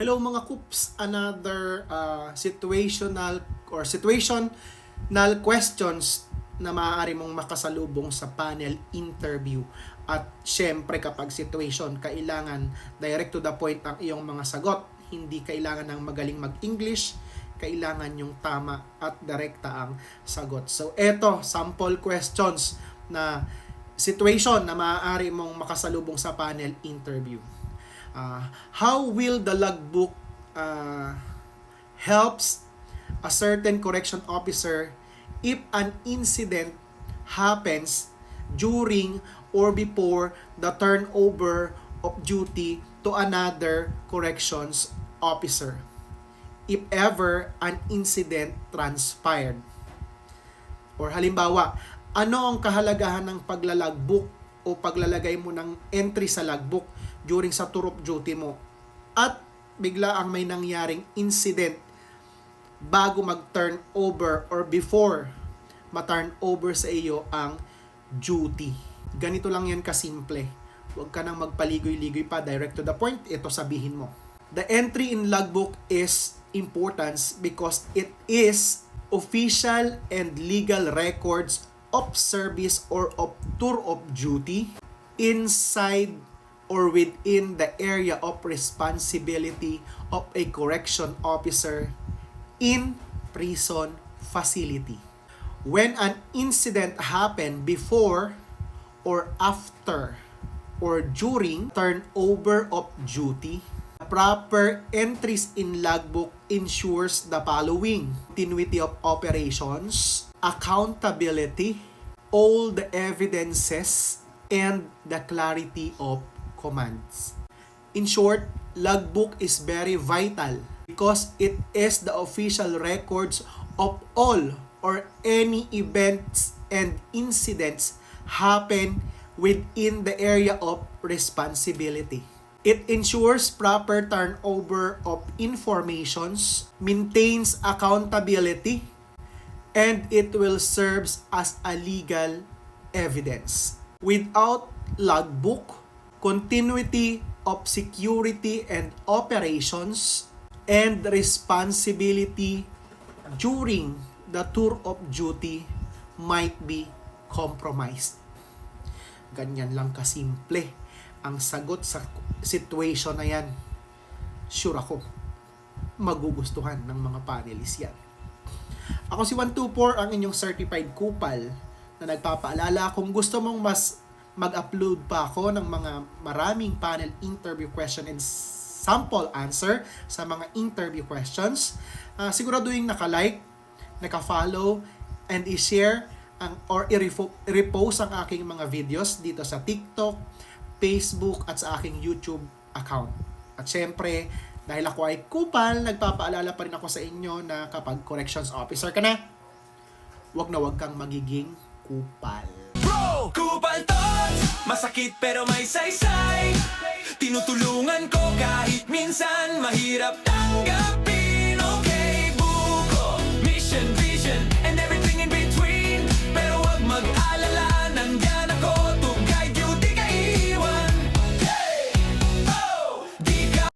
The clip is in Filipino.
Hello mga Coops, another situational questions na maaari mong makasalubong sa panel interview. At syempre kapag situation, kailangan direct to the point ang iyong mga sagot. Hindi kailangan ng magaling mag-English, kailangan yung tama at direkta ang sagot. So eto, sample questions na situation na maaari mong makasalubong sa panel interview. How will the logbook helps a certain correction officer if an incident happens during or before the turnover of duty to another corrections officer, if ever an incident transpired? Or halimbawa, ano ang kahalagahan ng paglalagbook o paglalagay mo ng entry sa logbook during sa tour of duty mo at bigla ang may nangyaring incident bago mag-turn over or before ma-turn over sa iyo ang duty. Ganito lang yan kasimple. Huwag ka nang magpaligoy-ligoy pa, direct to the point, ito sabihin mo. The entry in logbook is important because it is official and legal records of service or of tour of duty inside or within the area of responsibility of a correction officer in prison facility. When an incident happened before or after or during turnover of duty, proper entries in logbook ensures the following: continuity of operations, accountability, all the evidences, and the clarity of commands. In short, logbook is very vital because it is the official records of all or any events and incidents happen within the area of responsibility. It ensures proper turnover of informations, maintains accountability, and it will serve as a legal evidence. Without logbook, continuity of security and operations and responsibility during the tour of duty might be compromised. Ganyan lang kasimple ang sagot sa situation na yan. Sure ako, magugustuhan ng mga panelists yan. Ako si 124, ang inyong certified kupal na nagpapaalala kung gusto mong mas mag-upload pa ako ng mga maraming panel interview question and sample answer sa mga interview questions. Siguraduhin naka-like, naka-follow, and i-share or i-repost ang aking mga videos dito sa TikTok, Facebook, at sa aking YouTube account. At syempre, dahil ako ay kupal, nagpapaalala pa rin ako sa inyo na kapag corrections officer ka na, wag kang magiging kupal. Bro, kupal tots! Masakit pero may saysay. Tinutulungan ko kahit minsan mahirap.